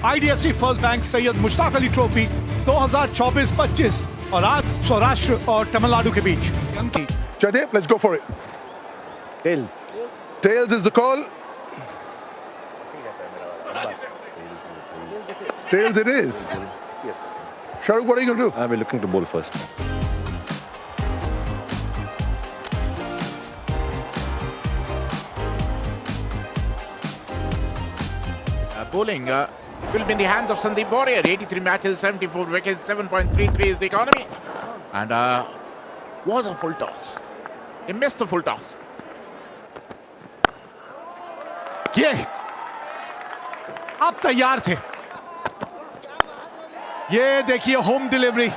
IDFC first bank Syed Mushtaq Ali trophy 2024-25 और आज सौराष्ट्र और तमिलनाडु के बीच। Jaideep, let's go for it. Tails. Tails is the call. Tails it is. Shahrukh, what are you going to do? I'll be looking to bowl first. Bowling will be in the hands of Sandeep Warrior. 83 matches, 74 wickets, 7.33 is the economy. And was a full toss. He missed the full toss. ये अब तैयार थे। ये देखिए home delivery.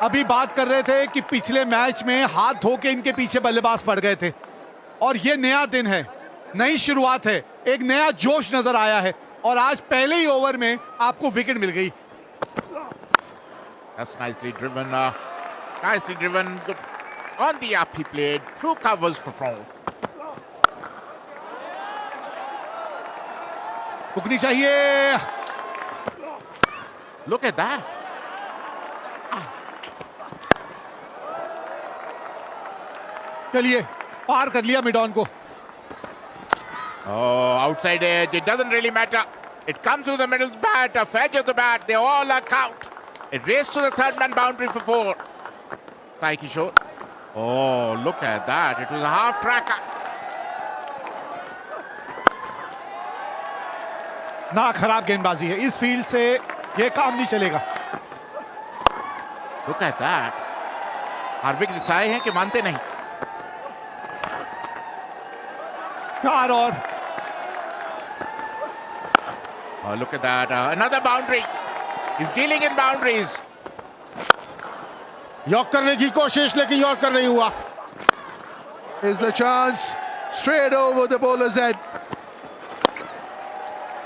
अभी बात कर रहे थे कि पिछले मैच में हाथ धो के इनके पीछे बल्लेबाज पड़ गए थे और ये नया दिन है, नई शुरुआत है, एक नया जोश नजर आया है और आज पहले ही ओवर में आपको विकेट मिल गई। That's nicely driven. Nicely driven. Good. On the up he played. Through covers for four. रुकनी चाहिए। Look at that. चलिए पार कर लिया मिडॉन को। Oh, outside edge. It doesn't really matter. It comes to the middle bat, a edge of the bat. They all are count. It raced to the third man boundary for four. Sai Kishore. Oh, look at that. It was a half tracker. ना खराब गेंदबाजी है, इस field से ये काम नहीं चलेगा। Look at that. हार्विक दिखाए हैं कि मानते नहीं। चार और। Oh, look at that. Another boundary. He's dealing in boundaries. York करने की कोशिश लेकिन यॉर्कर नहीं हुआ। Here's the chance. Straight over the bowler's head.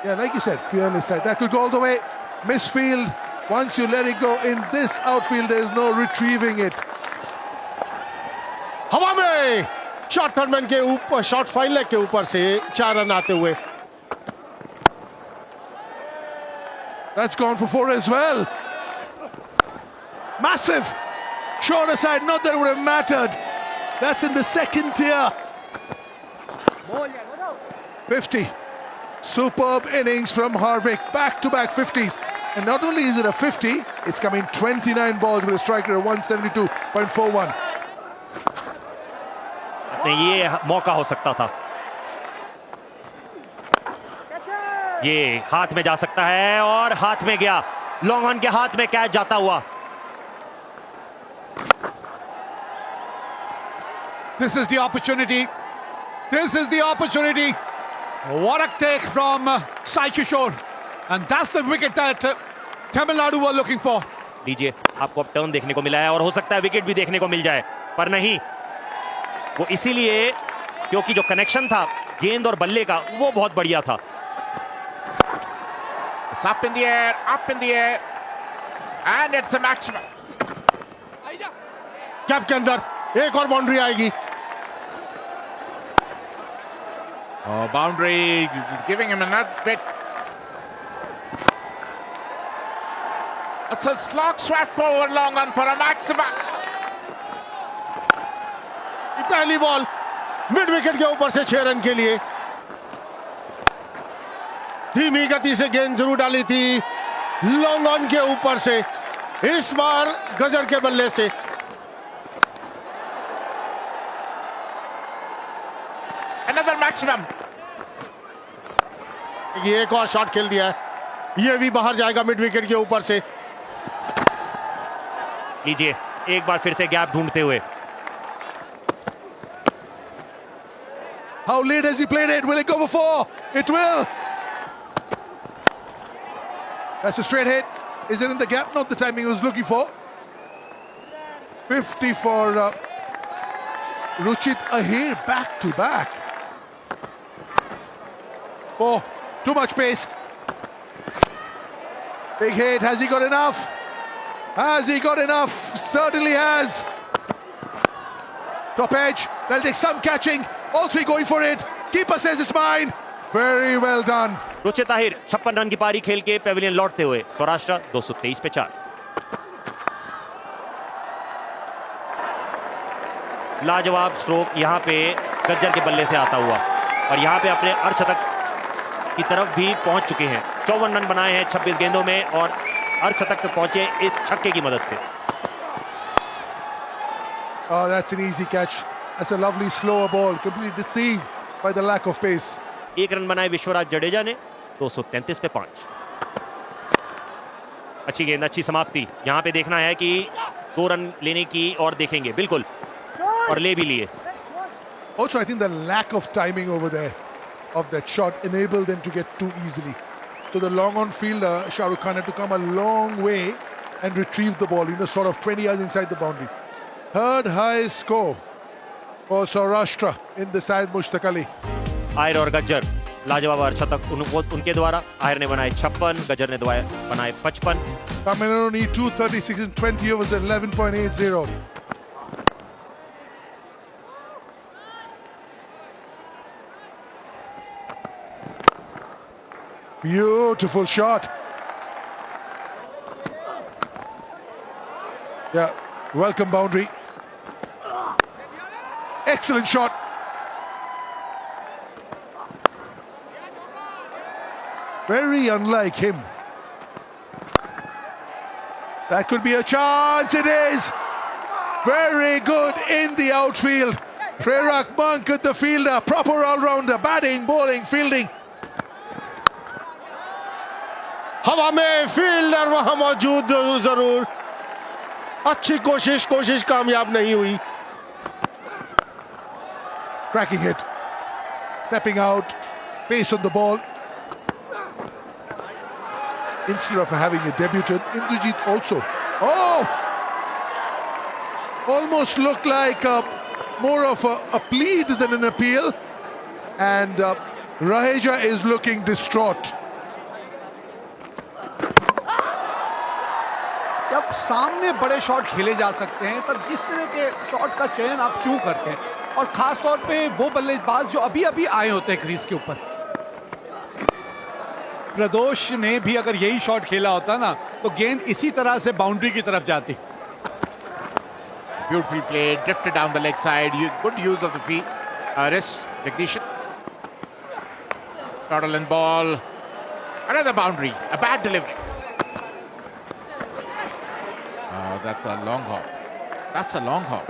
Yeah, like you said, fearless side. That could go all the way. Misfield. Once you let it go in this outfield, there's no retrieving it. हवा में short third man के ऊपर, short fine leg के ऊपर से 4 run आते हुए। That's gone for 4 as well. Massive. Shorter side, not that it would have mattered. That's in the second tier. 50. Superb innings from Harvick. Back-to-back 50s. And not only is it a 50, it's coming 29 balls with a strike rate of 172.41. ये मौका हो सकता था, ये हाथ में जा सकता है और हाथ में गया। लॉन्ग ऑन के हाथ में कैच जाता हुआ। This is the opportunity. This is the opportunity. What a take from Sai Kishore. And that's the wicket that Tamil Nadu were looking for. लीजिए, आपको अब टर्न देखने को मिला है और हो सकता है विकेट भी देखने को मिल जाए, पर नहीं, वो इसीलिए क्योंकि जो कनेक्शन था गेंद और बल्ले का वो बहुत बढ़िया था। It's up in the air, and it's a maximum. Cap के अंदर एक और बाउंड्री आएगी। Oh, boundary, giving him another bit. It's a slog swept forward long on for a maximum. पहली बॉल मिड विकेट के ऊपर से 6 रन के लिए। धीमी गति से गेंद जरूर डाली थी लॉन्ग ऑन के ऊपर से, इस बार गजर के बल्ले से। Another maximum. ये एक और शॉट खेल दिया है, ये भी बाहर जाएगा मिड विकेट के ऊपर से। लीजिए एक बार फिर से गैप ढूंढते हुए। How late has he played it? Will it go for 4? It will. That's a straight hit. Is it in the gap? Not the timing he was looking for. 50 for Ruchit Ahir, back to back. Oh, too much pace. Big hit. Has he got enough? Has he got enough? Certainly has. Top edge. They'll take some catching. All three going for it. Keeper says it's mine. Very well done. Ruchit Tahir 56 run की पारी खेल के Pavilion लौटते हुए सौराष्ट्र 223 पे 4। लाजवाब stroke यहां पे गज्जर के बल्ले से आता हुआ और यहां पे अपने अर्धशतक की तरफ भी पहुंच चुके हैं। 54 रन बनाए हैं 26 गेंदों में और अर्धशतक तक पहुंचे इस छक्के की मदद से। Oh, that's an easy catch. That's a lovely slower ball, completely deceived by the lack of pace. 1 run बनाए विश्वराज जडेजा ने 233 पे 5। अच्छी गेंद, अच्छी समाप्ति। यहां पे देखना है कि 2 रन लेने की और देखेंगे, बिल्कुल, और ले भी लिए। Also, I think the lack of timing over there of that shot enabled them to get too easily. So the long on fielder, Shah Rukh Khan, had to come a long way and retrieve the ball, sort of 20 yards inside the boundary. Third highest score for Saurashtra in the side Mushtaq Ali. आयर और गज्जर लाजवाब अर्धशतक उनके द्वारा। आयर ने बनाए 56, गज्जर ने बनाए 55। Tamil Nadu need 236 in 20 overs at 11.80. Beautiful shot. Yeah, welcome boundary. Excellent shot. Very unlike him. That could be a chance. It is. Very good in the outfield. Prerak Monk at the fielder. Proper all-rounder. Batting, bowling, fielding. हवा में fielder वहां मौजूद जरूर, अच्छी कोशिश कामयाब नहीं हुई। Cracking hit. Stepping out. Pace on the ball. Instead of having a debutant, Indrajit also. Oh! Almost looked like more of a plead than an appeal. And Raheja is looking distraught. जब सामने बड़े shot खेले जा सकते हैं तब इस तरह के शॉट का चयन आप क्यों करते हैं, और खास तौर पे वो बल्लेबाज जो अभी अभी आए होते हैं क्रीज के ऊपर। प्रदोष ने भी अगर यही शॉट खेला होता ना तो गेंद इसी तरह से बाउंड्री की तरफ जाती। Beautiful play, drifted down the leg side. Good use of the feet. Wrist, Jagdish. Scotland ball. Another boundary. A bad delivery. Oh, that's a long hop. That's a long hop.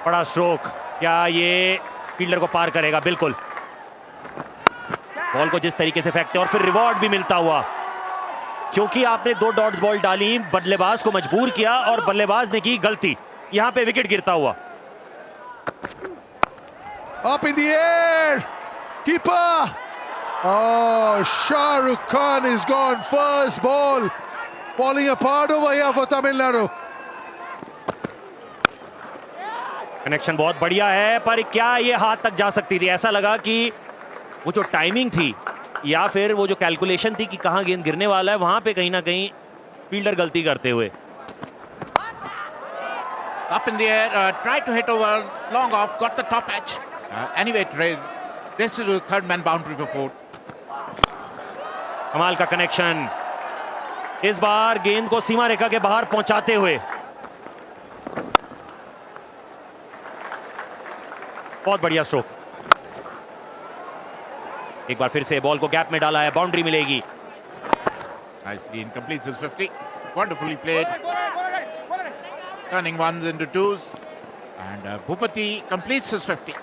बड़ा stroke, क्या ये fielder को पार करेगा? बिल्कुल। Ball को जिस तरीके से फेंकते और फिर रिवॉर्ड भी मिलता हुआ, क्योंकि आपने 2 डॉट्स बॉल डाली, बल्लेबाज को मजबूर किया और बल्लेबाज ने की गलती। यहां पे विकेट गिरता हुआ। Up in the air. Keeper. Oh, Shah Rukh Khan is gone. First ball. Falling apart over here for Tamil Nadu. Connection बहुत बढ़िया है, पर क्या ये हाथ तक जा सकती थी? ऐसा लगा कि वो जो टाइमिंग थी या फिर वो जो कैलकुलेशन थी कि कहां गेंद गिरने वाला है, वहां पे कहीं ना कहीं फील्डर गलती करते हुए। Up in the air, tried to hit over, long off, got the top edge. Anyway, this is the third man boundary for 4. कमाल का कनेक्शन, इस बार गेंद को सीमा रेखा के बाहर पहुंचाते हुए। बहुत बढ़िया स्ट्रोक। एक बार फिर से बॉल को गैप में डाला है, बाउंड्री मिलेगी। Nicely in, completes his 50. Wonderfully played. Turning ones into twos. And Bhupati completes his 50.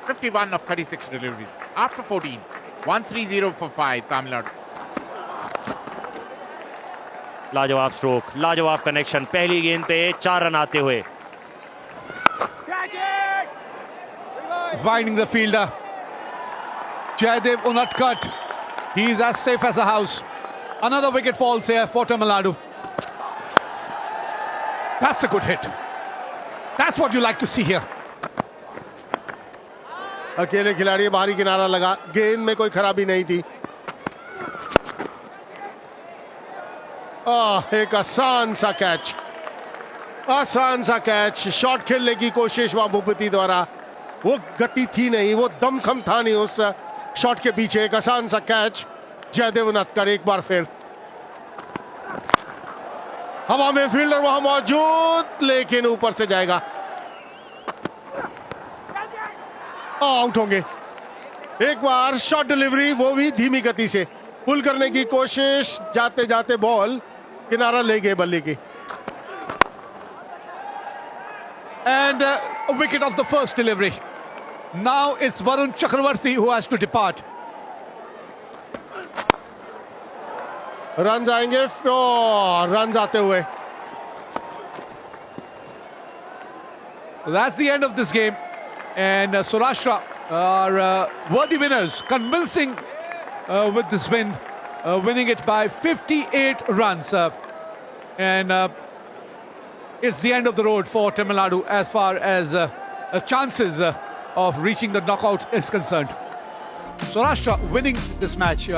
51 of 36 deliveries. After 14. 130 for 5, Tamil Nadu. लाजवाब स्ट्रोक, लाजवाब कनेक्शन। पहली गेंद पे 4 रन आते हुए। Winding the fielder. Jaydev Unadkat. He is as safe as a house. Another wicket falls here for Tamil Nadu. That's a good hit. That's what you like to see here. अकेले खिलाड़ी बाहरी किनारा लगा, गेंद में कोई खराबी नहीं थी। एक आसान सा कैच, आसान सा कैच। शॉट खेलने की कोशिश वहां भूपति द्वारा, वो गति थी नहीं, वो दमखम था नहीं उस शॉट के पीछे एक आसान सा कैच, जयदेव उनतकर एक बार फिर हवा में, फील्डर वहां मौजूद लेकिन ऊपर से जाएगा, आउट होंगे। एक बार शॉट डिलीवरी, वो भी धीमी गति से, पुल करने की कोशिश, जाते जाते बॉल किनारा ले गए बल्ले की। And a wicket of the first delivery. Now it's Varun Chakravarti who has to depart. Run आएंगे, रन आते हुए। That's the end of this game. And Saurashtra are worthy winners, convincing with this win, winning it by 58 runs. And it's the end of the road for Tamil Nadu as far as chances of reaching the knockout is concerned. Saurashtra winning this match.